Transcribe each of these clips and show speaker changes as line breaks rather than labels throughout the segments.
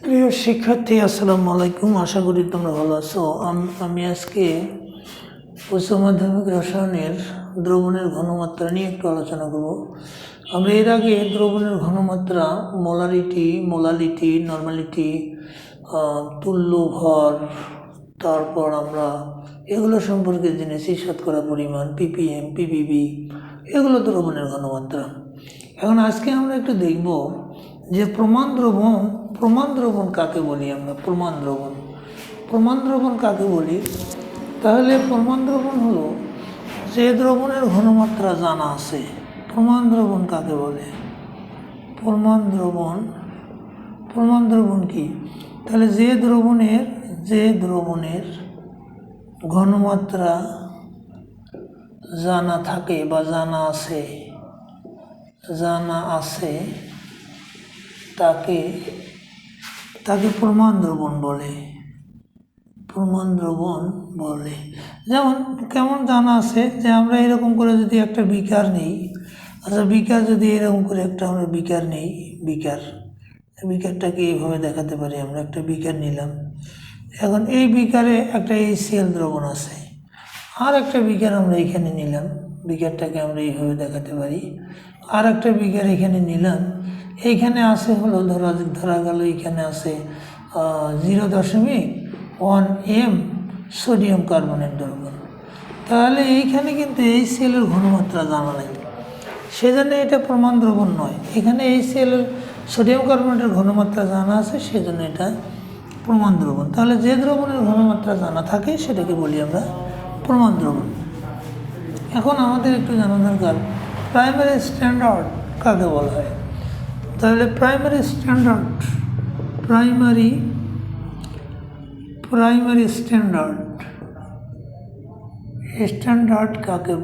প্রিয় শিক্ষার্থী, আসসালামু আলাইকুম। আশা করি তোমরা ভালো আছো। আমি আজকে উচ্চ মাধ্যমিক রসায়নের দ্রবণের ঘনমাত্রা নিয়ে একটু আলোচনা করব। আমরা এর আগে দ্রবণের ঘনমাত্রা, মোলালিটি, নর্মালিটি, তুল্য ভর, তারপর আমরা এগুলো সম্পর্কে জেনেছি। শতকরা পরিমাণ, ppm, ppb, এগুলো দ্রবণের ঘনমাত্রা। এখন আজকে আমরা একটু দেখব যে প্রমাণ দ্রবণ কাকে বলি আমরা। প্রমাণ দ্রবণ কাকে বলি? তাহলে প্রমাণ দ্রবণ হলো যে দ্রবণের ঘনমাত্রা জানা আছে। প্রমাণ দ্রবণ কাকে বলে? প্রমাণ দ্রবণ কি? তাহলে যে দ্রবণের ঘনমাত্রা জানা থাকে বা জানা আছে তাকে প্রমাণ দ্রবণ বলে। যেমন কেমন জানা আছে যে আমরা এরকম করে যদি একটা বিকার নিই, বিকার যদি এরকম করে একটা আমরা বিকার নিই, বিকারটাকে এইভাবে দেখাতে পারি। আমরা একটা বিকার নিলাম, এখন এই বিকারে একটা HCl দ্রবণ আছে, আর একটা বিকার আমরা এখানে নিলাম, বিকারটাকে আমরা এইভাবে দেখাতে পারি। আর একটা বিকার এখানে নিলাম, এইখানে আছে হলো ধরা গেল এখানে আছে 0.1 m সোডিয়াম কার্বনেট দ্রবণ। তাহলে এইখানে কিন্তু HCl এর ঘনমাত্রা জানা নেই, সেজন্য এটা প্রমাণ দ্রবণ নয়। এখানে HCl এর সোডিয়াম কার্বনেটের ঘনমাত্রা জানা আছে, সেজন্য এটা প্রমাণ দ্রবণ। তাহলে যে দ্রবণের ঘনমাত্রা জানা থাকে সেটাকে বলি আমরা প্রমাণ দ্রবণ। এখন আমাদের একটু জানা দরকার প্রাইমারি স্ট্যান্ডার্ড কাকে বলা হয়। তাহলে প্রাইমারি স্ট্যান্ডার্ড কাকে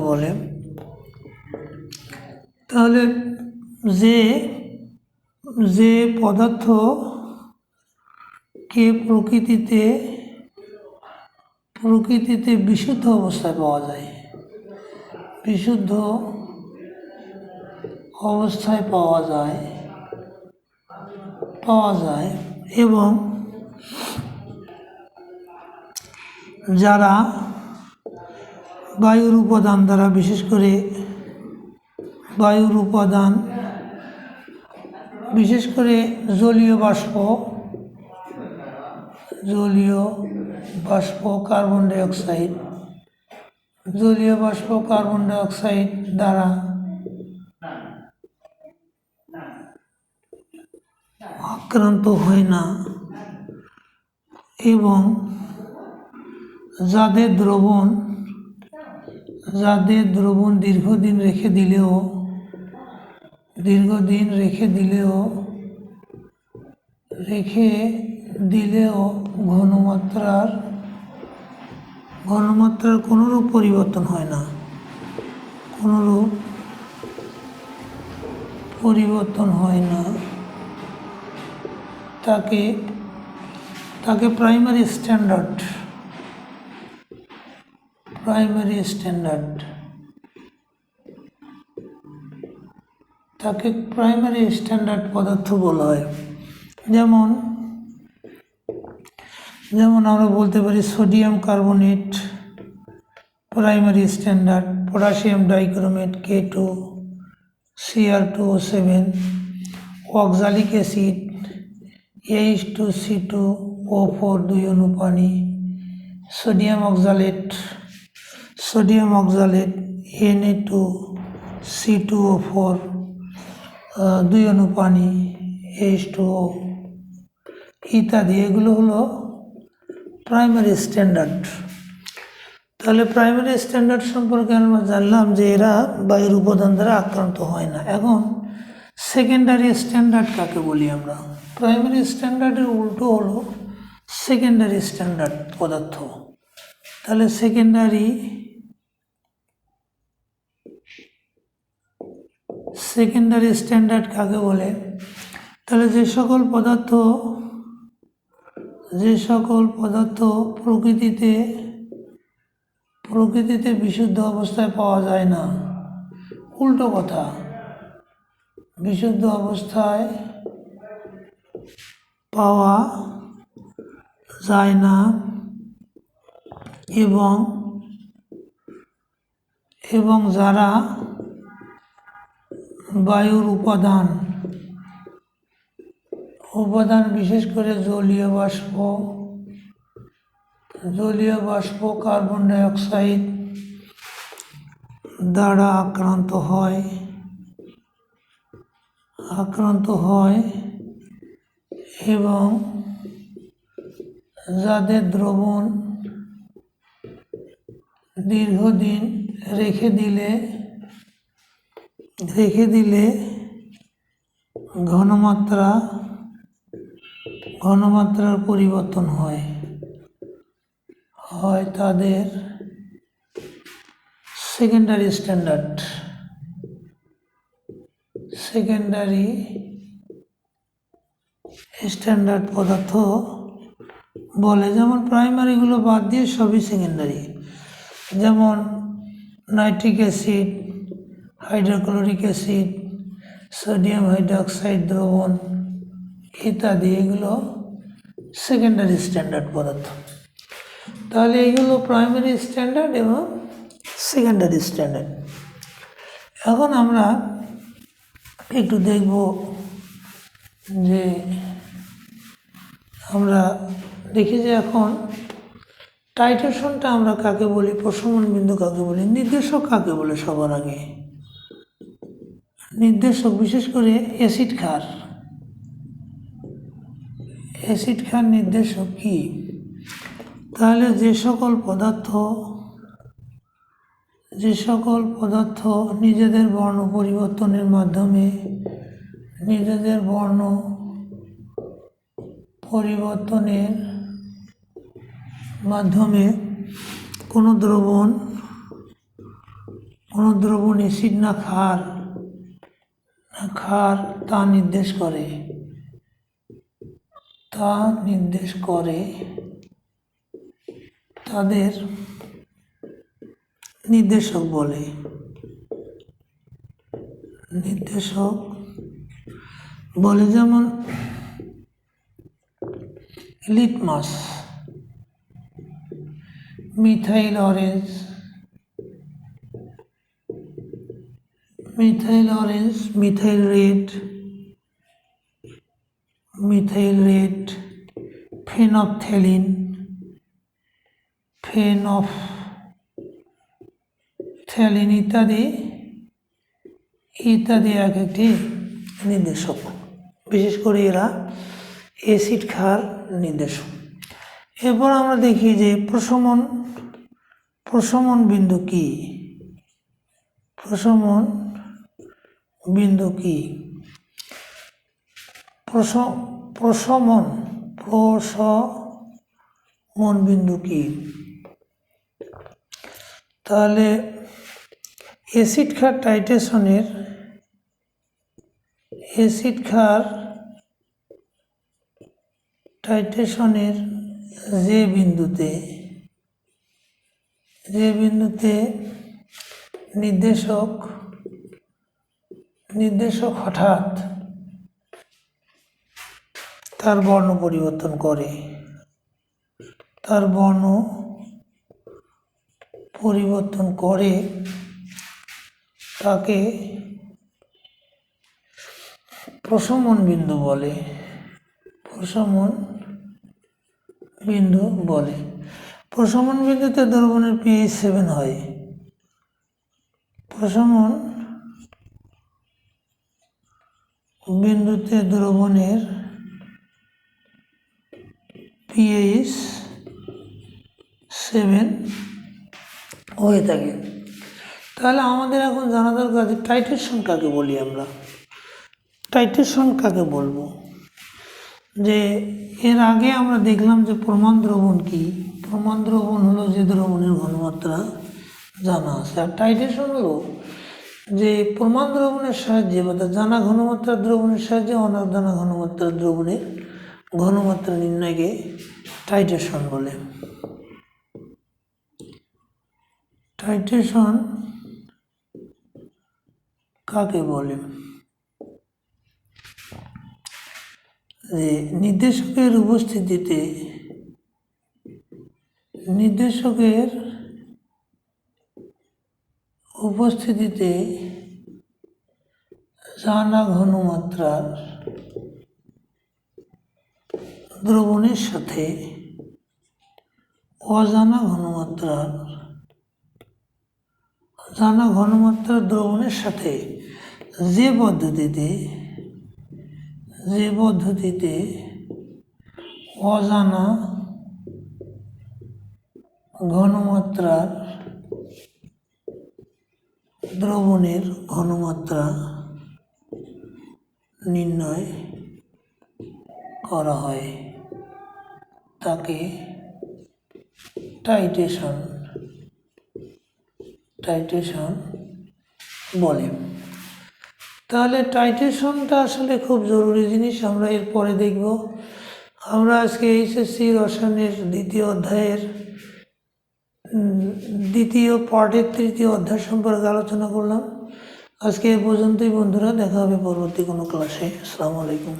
বলে? তাহলে যে পদার্থকে প্রকৃতিতে বিশুদ্ধ অবস্থায় পাওয়া যায় এবং যারা বায়ুর উপাদান দ্বারা, বিশেষ করে জলীয় বাষ্প, কার্বন ডাই অক্সাইড দ্বারা আক্রান্ত হয় না, এবং যাদের দ্রবণ দীর্ঘদিন রেখে দিলেও ঘনমাত্রার কোনোরূপ পরিবর্তন হয় না, তাকে প্রাইমারি স্ট্যান্ডার্ড পদার্থ বলা হয়। যেমন আমরা বলতে পারি sodium carbonate primary standard, potassium dichromate K2 Cr2O7, oxalic acid H2C2O4 2 অণু পানি, সোডিয়াম অক্সালেট Na2C2O4 2 অণু পানি H2O ইত্যাদি। এগুলো হলো প্রাইমারি স্ট্যান্ডার্ড। তাহলে প্রাইমারি স্ট্যান্ডার্ড সম্পর্কে আমরা জানলাম যে এরা বায়ুর উপাদান দ্বারা আক্রান্ত হয় না। এখন সেকেন্ডারি স্ট্যান্ডার্ড কাকে বলি আমরা? প্রাইমারি স্ট্যান্ডার্ডের উল্টো হলো সেকেন্ডারি স্ট্যান্ডার্ড পদার্থ। তাহলে সেকেন্ডারি স্ট্যান্ডার্ড কাকে বলে? তাহলে যে সকল পদার্থ প্রকৃতিতে বিশুদ্ধ অবস্থায় পাওয়া যায় না, উল্টো কথা, বিশুদ্ধ অবস্থায় পাওয়া যায় না এবং যারা বায়ুর উপাদান বিশেষ করে জলীয় বাষ্প কার্বন ডাই অক্সাইড দ্বারা আক্রান্ত হয় এবং যাদের দ্রবণ দীর্ঘদিন রেখে দিলে ঘনমাত্রার পরিবর্তন হয় তাদের সেকেন্ডারি স্ট্যান্ডার্ড পদার্থ বলে। যেমন প্রাইমারিগুলো বাদ দিয়ে সবই সেকেন্ডারি, যেমন nitric acid, hydrochloric acid, sodium hydroxide দ্রবণ ইত্যাদি, এগুলো সেকেন্ডারি স্ট্যান্ডার্ড পদার্থ। তাহলে এইগুলো প্রাইমারি স্ট্যান্ডার্ড এবং সেকেন্ডারি স্ট্যান্ডার্ড। এখন আমরা একটু দেখব যে আমরা দেখি যে এখন টাইট্রেশনটা আমরা কাকে বলি, প্রশমন বিন্দু কাকে বলি, নির্দেশক কাকে বলে। সবার আগে নির্দেশক, বিশেষ করে অ্যাসিড ক্ষার নির্দেশক কি? তাহলে যে সকল পদার্থ নিজেদের বর্ণ পরিবর্তনের মাধ্যমে কোনো দ্রবণ অ্যাসিড না ক্ষার তা নির্দেশ করে তাদের নির্দেশক বলে। যেমন litmus, methyl orange, methyl red, phenolphthalein ইত্যাদি এক একটি নির্দেশক। বিশেষ করে এরা অ্যাসিড ক্ষার নির্দেশক। এরপর আমরা দেখি যে প্রশমন বিন্দু কি। প্রশমন বিন্দু কি? তাহলে অ্যাসিড ক্ষার টাইট্রেশনের যে বিন্দুতে নির্দেশক হঠাৎ তার বর্ণ পরিবর্তন করে তাকে প্রশমন বিন্দু বলে। প্রশমন বিন্দুতে দ্রবণের pH 7 হয়। প্রশমন বিন্দুতে দ্রবণের pH 7 হয়ে থাকে। তাহলে আমাদের এখন জানা দরকার যে টাইট্রেশন কাকে বলি। আমরা টাইট্রেশন কাকে বলবো, যে এর আগে আমরা দেখলাম যে প্রমাণ দ্রবণ কি। প্রমাণ দ্রবণ হলো যে দ্রবণের ঘনমাত্রা জানা আছে, আর টাইট্রেশন হলো যে প্রমাণ দ্রবণের সাহায্যে বা জানা ঘনমাত্রার দ্রবণের সাহায্যে অজানা ঘনমাত্রার দ্রবণের ঘনমাত্রা নির্ণয়কে টাইট্রেশন বলে। টাইট্রেশন কাকে বলে? যে নির্দেশকের উপস্থিতিতে জানা ঘনমাত্রার দ্রবণের সাথে জানা ঘনমাত্রার দ্রবণের সাথে যে পদ্ধতিতে অজানা ঘনমাত্রার দ্রবণের ঘনমাত্রা নির্ণয় করা হয় তাকে টাইট্রেশন বলে। তাহলে টাইট্রেশনটা আসলে খুব জরুরি জিনিস, আমরা এরপরে দেখব। আমরা আজকে এইচএসসি রসায়নের দ্বিতীয় পার্টের তৃতীয় অধ্যায় সম্পর্কে আলোচনা করলাম। আজকে এ পর্যন্তই বন্ধুরা, দেখা হবে পরবর্তী কোনো ক্লাসে। আসসালামু আলাইকুম।